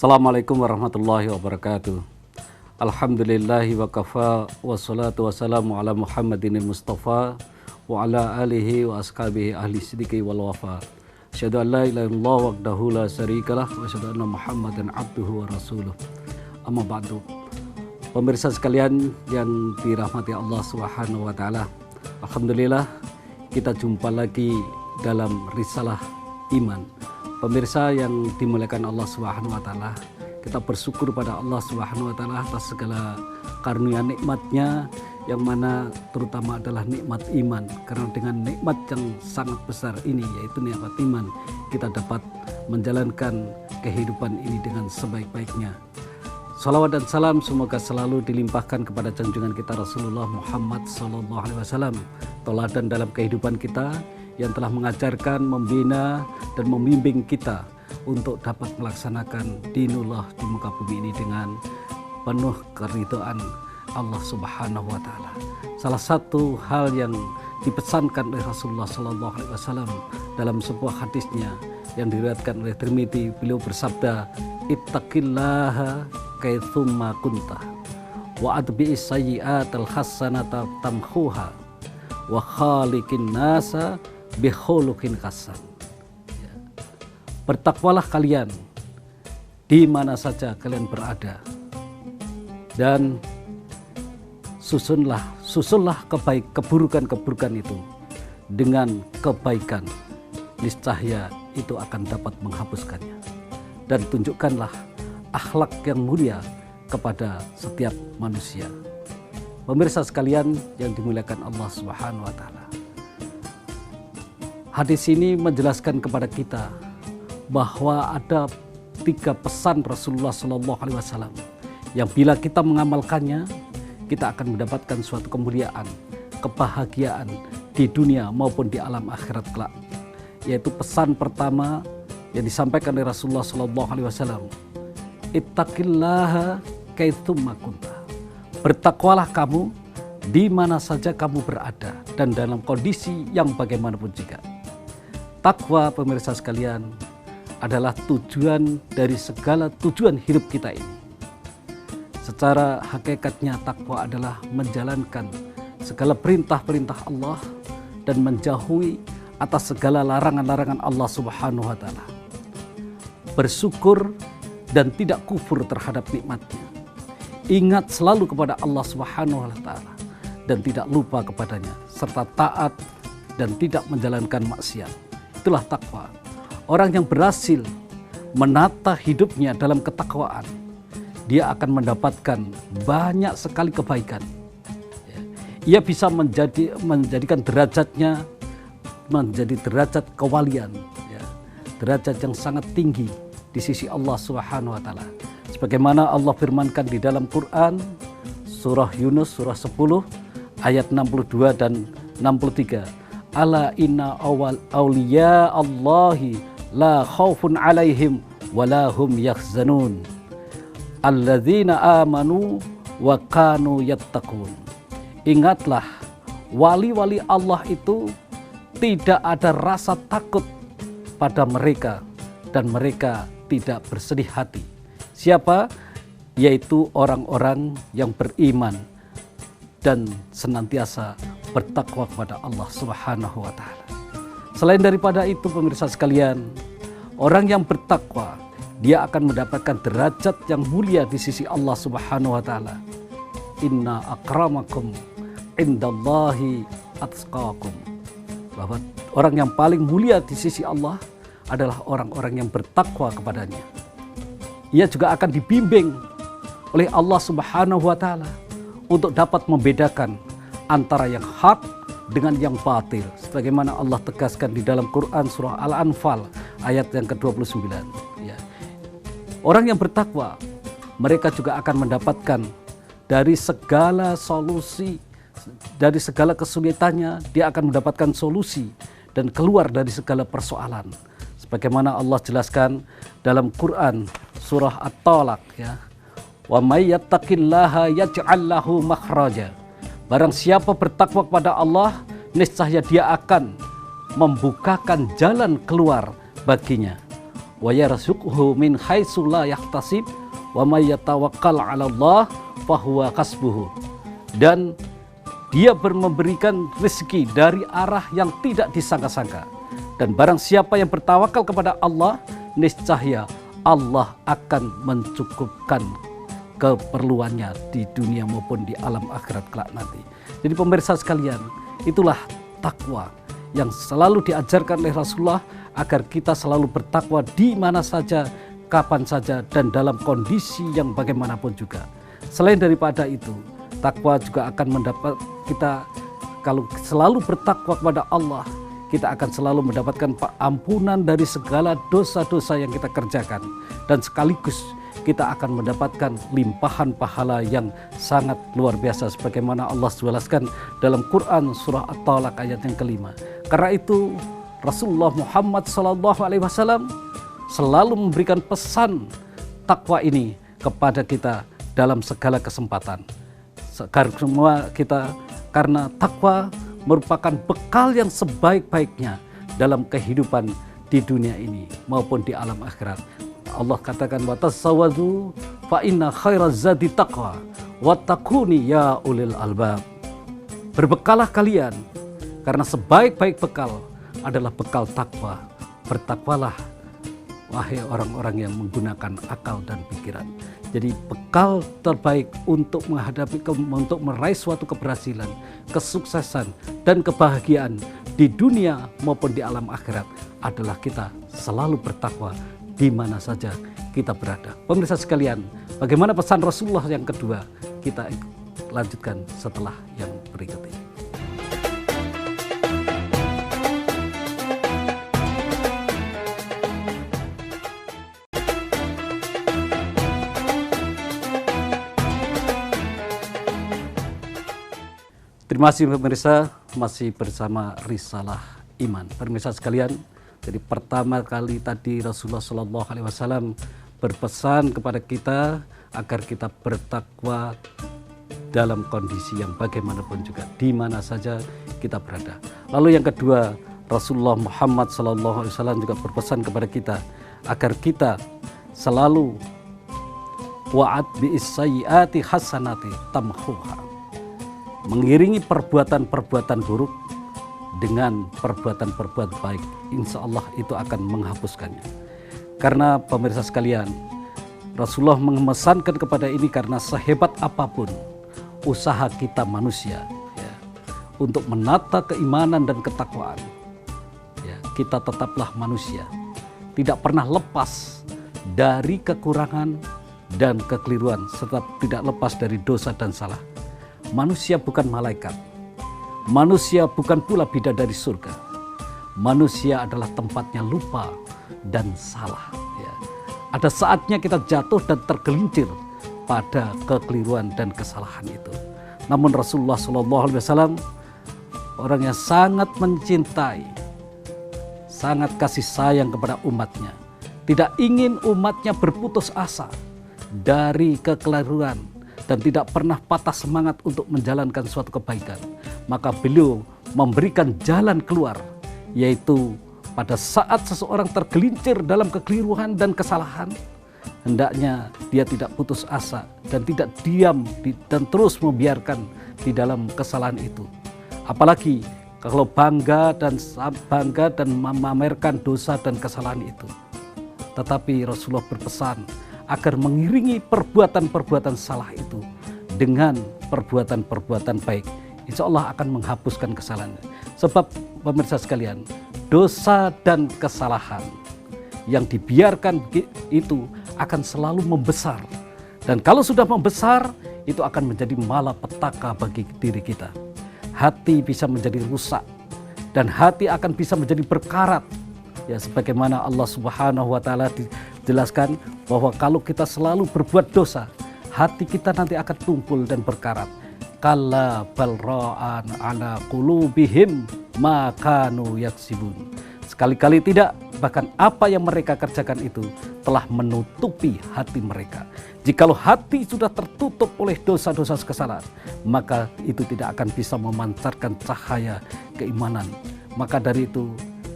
Assalamualaikum warahmatullahi wabarakatuh. Alhamdulillahi wa kafa wassalatu wassalamu ala Muhammadinil Mustafa wa ala alihi wa ashabihi ahli sidiki wal wafa. Asyhadu an la ilaha illallah wahdahu la syarikalah wa asyhadu anna Muhammadan abduhu wa rasuluh. Amma ba'du. Pemirsa sekalian yang dirahmati Allah Subhanahu wa taala. Alhamdulillah kita jumpa lagi dalam risalah iman. Pemirsa yang dimuliakan Allah Subhanahu wa taala, kita bersyukur pada Allah Subhanahu wa taala atas segala karunia nikmatnya, yang mana terutama adalah nikmat iman. Karena dengan nikmat yang sangat besar ini, yaitu nikmat iman, kita dapat menjalankan kehidupan ini dengan sebaik-baiknya. Salawat dan salam semoga selalu dilimpahkan kepada junjungan kita Rasulullah Muhammad SAW, teladan dalam kehidupan kita, yang telah mengajarkan, membina, dan membimbing kita untuk dapat melaksanakan dinullah di muka bumi ini dengan penuh keridhaan Allah Subhanahu wa taala. Salah satu hal yang dipesankan oleh Rasulullah SAW dalam sebuah hadisnya yang diriwayatkan oleh Tirmidzi, beliau bersabda, "Ittaqillaha kaitsumma kunta wa atbi'is sayyi'atal hasanata tamhuha wa khaliqin nasa bikhuluqin hasan." Bertakwalah kalian di mana saja kalian berada, dan susunlah keburukan-keburukan itu dengan kebaikan, niscaya itu akan dapat menghapuskannya. Dan tunjukkanlah akhlak yang mulia kepada setiap manusia. Pemirsa sekalian yang dimuliakan Allah Subhanahu wa taala, hadis ini menjelaskan kepada kita bahwa ada 3 pesan Rasulullah SAW yang bila kita mengamalkannya, kita akan mendapatkan suatu kemuliaan, kebahagiaan di dunia maupun di alam akhirat kelak. Yaitu pesan pertama yang disampaikan oleh Rasulullah SAW, "Ittaqillaha kaitsumma kunta." Bertakwalah kamu di mana saja kamu berada dan dalam kondisi yang bagaimanapun juga. Takwa, pemirsa sekalian, adalah tujuan dari segala tujuan hidup kita ini. Secara hakikatnya takwa adalah menjalankan segala perintah-perintah Allah dan menjauhi atas segala larangan-larangan Allah Subhanahu wa taala. Bersyukur dan tidak kufur terhadap nikmatnya. Ingat selalu kepada Allah Subhanahu wa taala dan tidak lupa kepadanya, serta taat dan tidak menjalankan maksiat. Itulah takwa. Orang yang berhasil menata hidupnya dalam ketakwaan, dia akan mendapatkan banyak sekali kebaikan. Ia bisa menjadikan derajatnya menjadi derajat kewalian, derajat yang sangat tinggi di sisi Allah Subhanahu wa taala. Sebagaimana Allah firmankan di dalam Quran, surah Yunus surah 10 ayat 62 dan 63. Ala inna awliya Allahi la khaufun alaihim walahum yahzanun alladzina amanu wa kanu yattaqun. Ingatlah, wali-wali Allah itu tidak ada rasa takut pada mereka dan mereka tidak bersedih hati. Siapa? Yaitu orang-orang yang beriman dan senantiasa bertakwa kepada Allah Subhanahu wa taala. Selain daripada itu, pemirsa sekalian, orang yang bertakwa, dia akan mendapatkan derajat yang mulia di sisi Allah Subhanahu wa taala. Inna akramakum indallahi atqakum. Bahwa orang yang paling mulia di sisi Allah adalah orang-orang yang bertakwa kepadanya. Ia juga akan dibimbing oleh Allah Subhanahu wa taala untuk dapat membedakan antara yang hak dengan yang batil, sebagaimana Allah tegaskan di dalam Quran surah Al-Anfal ayat yang ke-29. Orang yang bertakwa, mereka juga akan mendapatkan dari segala solusi, dari segala kesulitannya, dia akan mendapatkan solusi dan keluar dari segala persoalan. Sebagaimana Allah jelaskan dalam Quran surah At-Talaq, "Wa may yattaqillaha yaj'al lahu makhraja." Barang siapa bertakwa kepada Allah, niscaya dia akan membukakan jalan keluar baginya. wa yarzuqhu min haitsu la yahtasib wa may yatawakkal 'ala Allah fahuwa hasbuhu. Dan dia memberikan rezeki dari arah yang tidak disangka-sangka. Dan barang siapa yang bertawakal kepada Allah, niscaya Allah akan mencukupkan keperluannya di dunia maupun di alam akhirat kelak nanti. Jadi pemirsa sekalian, itulah takwa yang selalu diajarkan oleh Rasulullah agar kita selalu bertakwa di mana saja, kapan saja, dan dalam kondisi yang bagaimanapun juga. Selain daripada itu, takwa juga akan mendapat kita, kalau selalu bertakwa kepada Allah, kita akan selalu mendapatkan ampunan dari segala dosa-dosa yang kita kerjakan. Dan sekaligus kita akan mendapatkan limpahan pahala yang sangat luar biasa. Sebagaimana Allah jelaskan dalam Quran surah At-Talaq ayat yang kelima. Karena itu Rasulullah Muhammad SAW selalu memberikan pesan takwa ini kepada kita dalam segala kesempatan. Semua kita, karena takwa merupakan bekal yang sebaik-baiknya dalam kehidupan di dunia ini maupun di alam akhirat. Allah katakan wa tasawwadu fa inna khairaz zadi taqwa wattaquni ya ulil albab. Berbekalah kalian karena sebaik-baik bekal adalah bekal takwa. Bertakwalah wahai orang-orang yang menggunakan akal dan pikiran. Jadi bekal terbaik untuk untuk meraih suatu keberhasilan, kesuksesan, dan kebahagiaan di dunia maupun di alam akhirat adalah kita selalu bertakwa di mana saja kita berada. Pemirsa sekalian, bagaimana pesan Rasulullah yang kedua? Kita lanjutkan setelah yang berikut ini. Terima kasih pemirsa, masih bersama Risalah Iman. Pemirsa sekalian, jadi pertama kali tadi Rasulullah SAW berpesan kepada kita agar kita bertakwa dalam kondisi yang bagaimanapun juga, di mana saja kita berada. Lalu yang kedua, Rasulullah Muhammad SAW juga berpesan kepada kita agar kita selalu wa'ad bi'is sayyiati hasanati tamhuha, mengiringi perbuatan-perbuatan buruk dengan perbuatan-perbuatan baik. Insya Allah itu akan menghapuskannya. Karena pemirsa sekalian, Rasulullah memesankan kepada ini karena sehebat apapun usaha kita manusia ya, untuk menata keimanan dan ketakwaan, ya, kita tetaplah manusia, tidak pernah lepas dari kekurangan dan kekeliruan, serta tidak lepas dari dosa dan salah. Manusia bukan malaikat, manusia bukan pula bidadari surga. Manusia adalah tempatnya lupa dan salah. Ya. Ada saatnya kita jatuh dan tergelincir pada kekeliruan dan kesalahan itu. Namun Rasulullah SAW orang yang sangat mencintai, sangat kasih sayang kepada umatnya, tidak ingin umatnya berputus asa dari kekeliruan, dan tidak pernah patah semangat untuk menjalankan suatu kebaikan. Maka beliau memberikan jalan keluar, yaitu pada saat seseorang tergelincir dalam kekeliruan dan kesalahan, hendaknya dia tidak putus asa dan tidak diam dan terus membiarkan di dalam kesalahan itu. Apalagi kalau bangga dan memamerkan dosa dan kesalahan itu. Tetapi Rasulullah berpesan agar mengiringi perbuatan-perbuatan salah itu dengan perbuatan-perbuatan baik. Insya Allah akan menghapuskan kesalahan. Sebab pemirsa sekalian, dosa dan kesalahan yang dibiarkan itu akan selalu membesar. Dan kalau sudah membesar, itu akan menjadi malapetaka bagi diri kita. Hati bisa menjadi rusak dan hati akan bisa menjadi berkarat. Ya, sebagaimana Allah Subhanahu wa Ta'ala dijelaskan bahwa kalau kita selalu berbuat dosa, hati kita nanti akan tumpul dan berkarat. Kalla bal ra'an ala qulubihim ma kanu yaksibun. Sekali-kali tidak, bahkan apa yang mereka kerjakan itu telah menutupi hati mereka. Jikalau hati sudah tertutup oleh dosa-dosa kesalahan, maka itu tidak akan bisa memancarkan cahaya keimanan. Maka dari itu,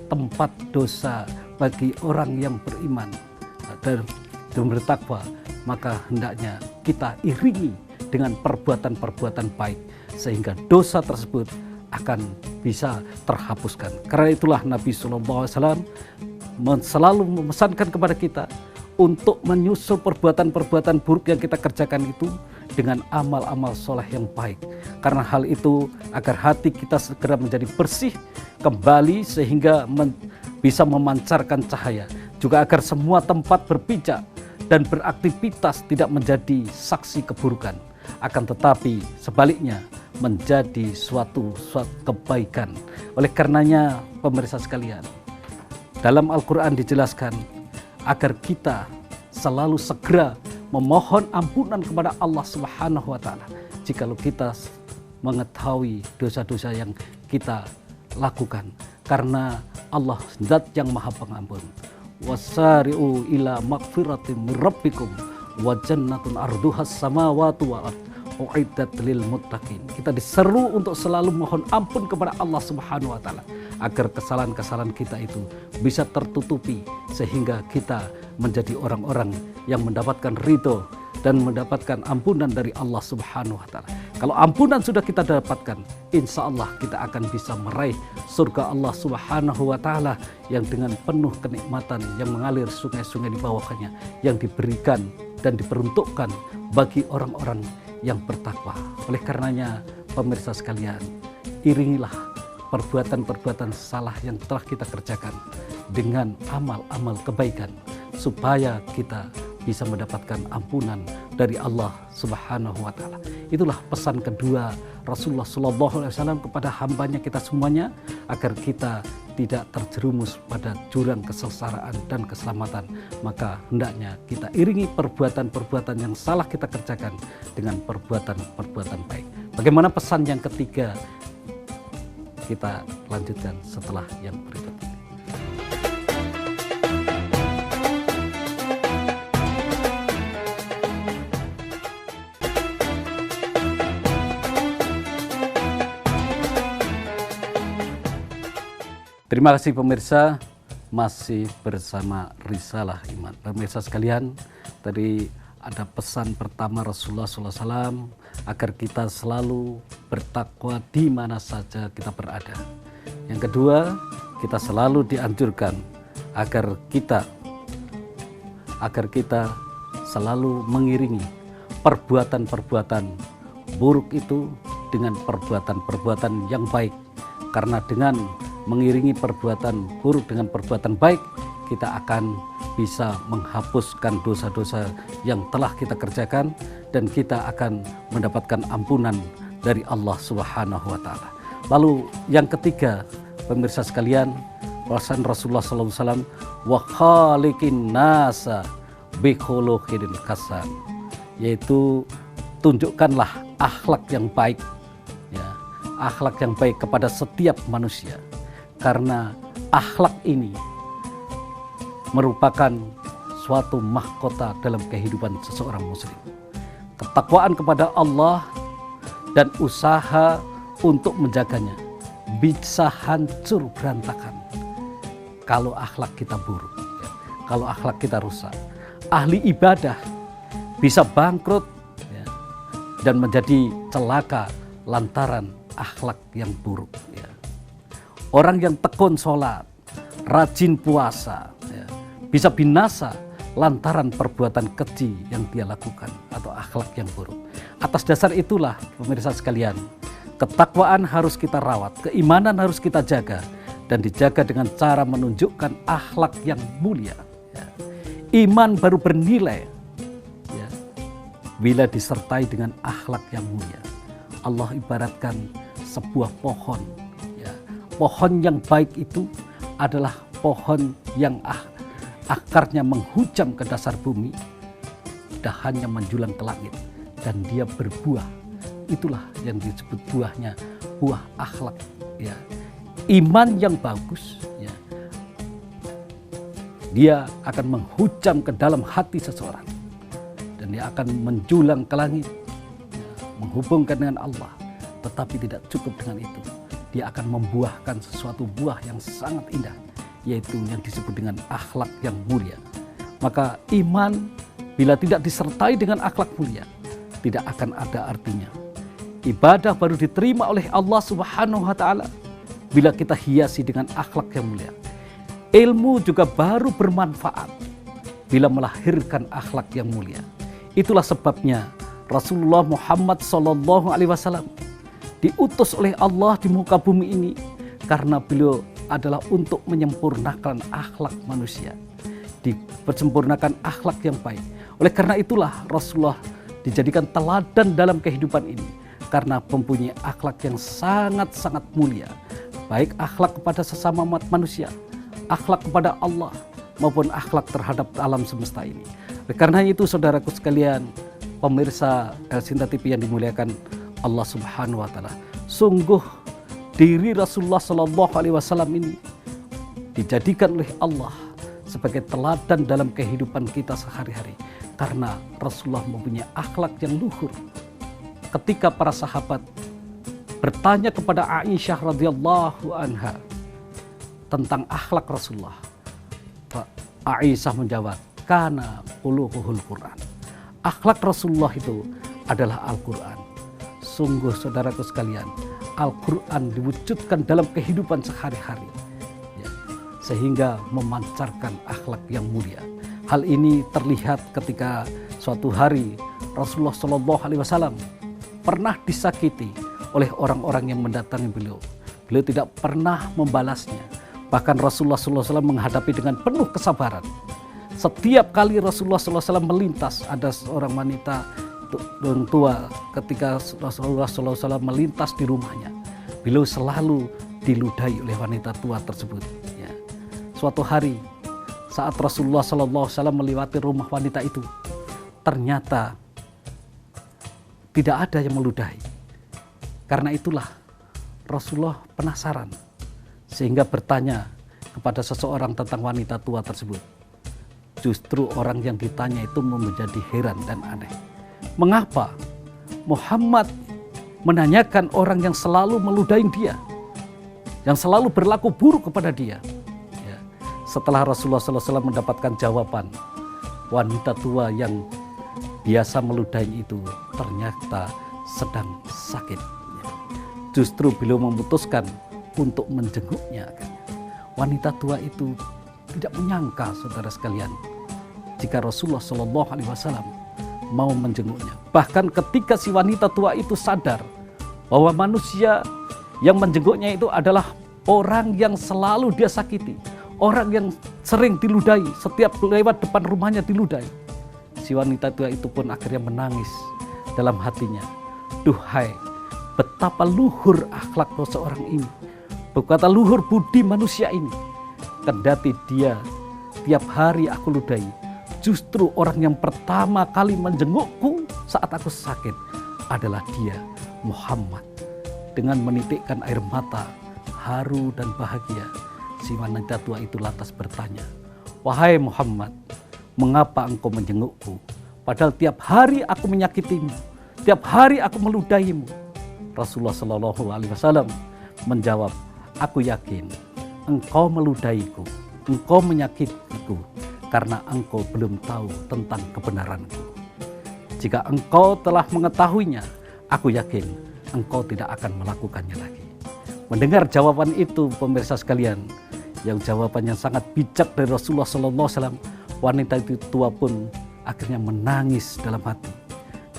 tempat dosa bagi orang yang beriman dan bertakwa, maka hendaknya kita iringi dengan perbuatan-perbuatan baik sehingga dosa tersebut akan bisa terhapuskan. Karena itulah Nabi SAW selalu memesankan kepada kita untuk menyusul perbuatan-perbuatan buruk yang kita kerjakan itu dengan amal-amal soleh yang baik. Karena hal itu agar hati kita segera menjadi bersih kembali sehingga bisa memancarkan cahaya. Juga agar semua tempat berpijak dan beraktivitas tidak menjadi saksi keburukan, akan tetapi sebaliknya menjadi suatu kebaikan. Oleh karenanya pemirsa sekalian, dalam Al-Quran dijelaskan agar kita selalu segera memohon ampunan kepada Allah Subhanahu wa Ta'ala jikalau kita mengetahui dosa-dosa yang kita lakukan, karena Allah zat yang maha pengampun. Wasari'u ila magfiratin min rabbikum wa jannatun arduhas samawati wal ard uiddat lil muttaqin. Kita diseru untuk selalu mohon ampun kepada Allah Subhanahu wa Ta'ala agar kesalahan-kesalahan kita itu bisa tertutupi sehingga kita menjadi orang-orang yang mendapatkan ridho dan mendapatkan ampunan dari Allah Subhanahu wa Ta'ala. Kalau ampunan sudah kita dapatkan, insya Allah kita akan bisa meraih surga Allah Subhanahu wa Ta'ala yang dengan penuh kenikmatan yang mengalir sungai-sungai di bawahnya, yang diberikan dan diperuntukkan bagi orang-orang yang bertakwa. Oleh karenanya pemirsa sekalian, iringilah perbuatan-perbuatan salah yang telah kita kerjakan dengan amal-amal kebaikan supaya kita bisa mendapatkan ampunan dari Allah Subhanahu wa Ta'ala. Itulah pesan kedua Rasulullah SAW kepada hambanya kita semuanya, agar kita tidak terjerumus pada jurang kesengsaraan dan keselamatan. Maka hendaknya kita iringi perbuatan-perbuatan yang salah kita kerjakan dengan perbuatan-perbuatan baik. Bagaimana pesan yang ketiga? Kita lanjutkan setelah yang berikut ini. Terima kasih pemirsa, masih bersama Risalah Iman. Pemirsa sekalian, tadi ada pesan pertama Rasulullah SAW agar kita selalu bertakwa di mana saja kita berada. Yang kedua, kita selalu dianjurkan agar kita selalu mengiringi perbuatan-perbuatan buruk itu dengan perbuatan-perbuatan yang baik. Karena dengan mengiringi perbuatan buruk dengan perbuatan baik, kita akan bisa menghapuskan dosa-dosa yang telah kita kerjakan dan kita akan mendapatkan ampunan dari Allah Subhanahu wa Ta'ala. Lalu yang ketiga, pemirsa sekalian, pesan Rasulullah SAW, wa khaliqin nasa bi khuluqin hasan, yaitu tunjukkanlah akhlak yang baik, ya, akhlak yang baik kepada setiap manusia. Karena akhlak ini merupakan suatu mahkota dalam kehidupan seseorang muslim. Ketakwaan kepada Allah dan usaha untuk menjaganya bisa hancur berantakan kalau akhlak kita buruk, ya, kalau akhlak kita rusak. Ahli ibadah bisa bangkrut, ya, dan menjadi celaka lantaran akhlak yang buruk. Ya. Orang yang tekun sholat, rajin puasa, ya, bisa binasa lantaran perbuatan keji yang dia lakukan atau akhlak yang buruk. Atas dasar itulah pemirsa sekalian, ketakwaan harus kita rawat, keimanan harus kita jaga, dan dijaga dengan cara menunjukkan akhlak yang mulia. Ya. Iman baru bernilai, ya, bila disertai dengan akhlak yang mulia. Allah ibaratkan sebuah pohon. Pohon yang baik itu adalah pohon yang akarnya menghujam ke dasar bumi, dahannya menjulang ke langit, dan dia berbuah. Itulah yang disebut buahnya, buah akhlak. Ya. Iman yang bagus, ya, dia akan menghujam ke dalam hati seseorang, dan dia akan menjulang ke langit, ya, menghubungkan dengan Allah. Tetapi tidak cukup dengan itu. Dia akan membuahkan sesuatu buah yang sangat indah, yaitu yang disebut dengan akhlak yang mulia. Maka iman bila tidak disertai dengan akhlak mulia, tidak akan ada artinya. Ibadah baru diterima oleh Allah Subhanahu wa Ta'ala bila kita hiasi dengan akhlak yang mulia. Ilmu juga baru bermanfaat bila melahirkan akhlak yang mulia. Itulah sebabnya Rasulullah Muhammad SAW diutus oleh Allah di muka bumi ini, karena beliau adalah untuk menyempurnakan akhlak manusia, disempurnakan akhlak yang baik. Oleh karena itulah Rasulullah dijadikan teladan dalam kehidupan ini, karena mempunyai akhlak yang sangat-sangat mulia, baik akhlak kepada sesama manusia, akhlak kepada Allah, maupun akhlak terhadap alam semesta ini. Oleh karena itu, saudaraku sekalian, pemirsa El Sinta TV yang dimuliakan Allah Subhanahu wa Ta'ala, sungguh diri Rasulullah SAW ini dijadikan oleh Allah sebagai teladan dalam kehidupan kita sehari-hari, karena Rasulullah mempunyai akhlak yang luhur. Ketika para sahabat bertanya kepada Aisyah radhiyallahu anha tentang akhlak Rasulullah, Aisyah menjawab, kana khuluquhul Quran. Akhlak Rasulullah itu adalah Al-Quran. Sungguh saudaraku sekalian, Al-Quran diwujudkan dalam kehidupan sehari-hari, ya, sehingga memancarkan akhlak yang mulia. Hal ini terlihat ketika suatu hari Rasulullah SAW pernah disakiti oleh orang-orang yang mendatangi beliau. Beliau tidak pernah membalasnya. Bahkan Rasulullah SAW menghadapi dengan penuh kesabaran. Setiap kali Rasulullah SAW melintas, ada seorang wanita orang tua, ketika Rasulullah SAW melintas di rumahnya, beliau selalu diludahi oleh wanita tua tersebut. Ya. Suatu hari saat Rasulullah SAW melewati rumah wanita itu, ternyata tidak ada yang meludahi. Karena itulah Rasulullah penasaran, sehingga bertanya kepada seseorang tentang wanita tua tersebut. Justru orang yang ditanya itu menjadi heran dan aneh. Mengapa Muhammad menanyakan orang yang selalu meludahi dia, yang selalu berlaku buruk kepada dia? Ya. Setelah Rasulullah SAW mendapatkan jawaban, wanita tua yang biasa meludahi itu ternyata sedang sakit. Ya. Justru beliau memutuskan untuk menjenguknya. Wanita tua itu tidak menyangka, saudara sekalian, jika Rasulullah SAW mau menjenguknya. Bahkan ketika si wanita tua itu sadar bahwa manusia yang menjenguknya itu adalah orang yang selalu dia sakiti, orang yang sering diludahi, setiap lewat depan rumahnya diludahi, si wanita tua itu pun akhirnya menangis dalam hatinya. Duhai, betapa luhur akhlak seorang ini, betapa luhur budi manusia ini. Kendati dia tiap hari aku ludahi, justru orang yang pertama kali menjengukku saat aku sakit adalah dia, Muhammad. Dengan menitikkan air mata, haru dan bahagia, si wanita tua itu lantas bertanya, wahai Muhammad, mengapa engkau menjengukku? Padahal tiap hari aku menyakitimu, tiap hari aku meludahimu. Rasulullah SAW menjawab, aku yakin engkau meludahiku, engkau menyakitiku, karena engkau belum tahu tentang kebenaranku. Jika engkau telah mengetahuinya, aku yakin engkau tidak akan melakukannya lagi. Mendengar jawaban itu, pemirsa sekalian, yang jawabannya sangat bijak dari Rasulullah SAW, wanita itu tua pun akhirnya menangis dalam hati.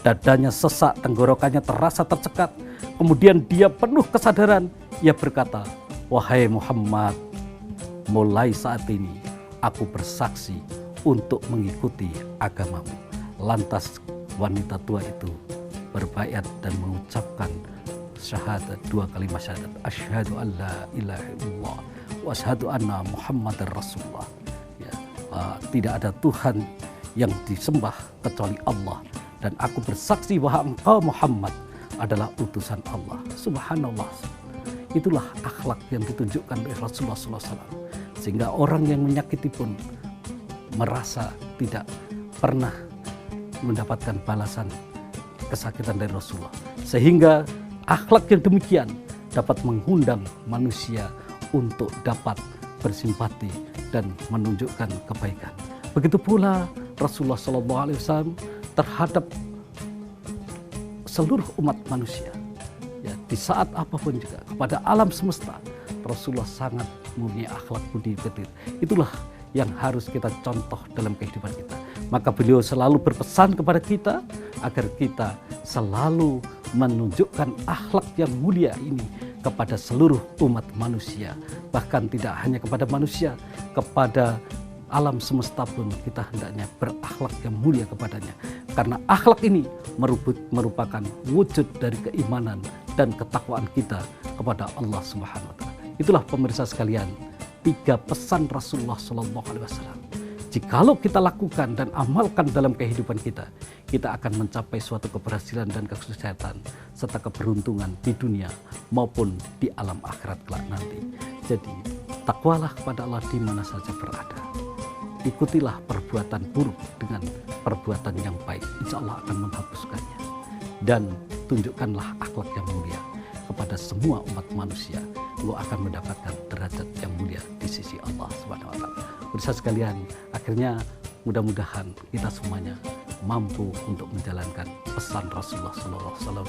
Dadanya sesak, tenggorokannya terasa tercekat. Kemudian dia penuh kesadaran, ia berkata, wahai Muhammad, mulai saat ini aku bersaksi untuk mengikuti agamamu. Lantas wanita tua itu berbaiat dan mengucapkan syahadat, dua kalimat syahadat, asyhadu an la ilaha illallah wa asyhadu anna Muhammadar Rasulullah. Ya, tidak ada Tuhan yang disembah kecuali Allah, dan aku bersaksi bahwa engkau Muhammad adalah utusan Allah. Subhanallah. Itulah akhlak yang ditunjukkan oleh Rasulullah SAW, sehingga orang yang menyakiti pun merasa tidak pernah mendapatkan balasan kesakitan dari Rasulullah, sehingga akhlak yang demikian dapat mengundang manusia untuk dapat bersimpati dan menunjukkan kebaikan. Begitu pula Rasulullah SAW terhadap seluruh umat manusia. Ya, di saat apapun juga kepada alam semesta, Rasulullah sangat mempunyai akhlak budi petir. Itulah yang harus kita contoh dalam kehidupan kita. Maka beliau selalu berpesan kepada kita agar kita selalu menunjukkan akhlak yang mulia ini kepada seluruh umat manusia. Bahkan tidak hanya kepada manusia, kepada alam semesta pun kita hendaknya berakhlak yang mulia kepadanya. Karena akhlak ini merupakan wujud dari keimanan dan ketakwaan kita kepada Allah Subhanahu wa taala. Itulah pemirsa sekalian, 3 pesan Rasulullah SAW. Jikalau kita lakukan dan amalkan dalam kehidupan kita, kita akan mencapai suatu keberhasilan dan kesuksesan serta keberuntungan di dunia maupun di alam akhirat kelak nanti. Jadi, takwalah kepada Allah di mana saja berada. Ikutilah perbuatan buruk dengan perbuatan yang baik. Insya Allah akan menghapuskannya. Dan tunjukkanlah akhlak yang mulia kepada semua umat manusia. Engkau akan mendapatkan derajat yang mulia di sisi Allah Subhanahu wa taala. Pemirsa sekalian, akhirnya mudah-mudahan kita semuanya mampu untuk menjalankan pesan Rasulullah SAW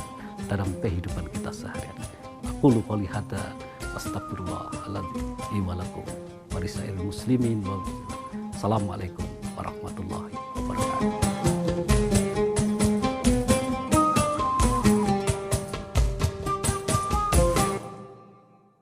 dalam kehidupan kita sehari-hari. Aqulu qouli hadza astaghfirullahaladzim li wa lakum wa lisairil muslimin. Assalamualaikum warahmatullahi wabarakatuh.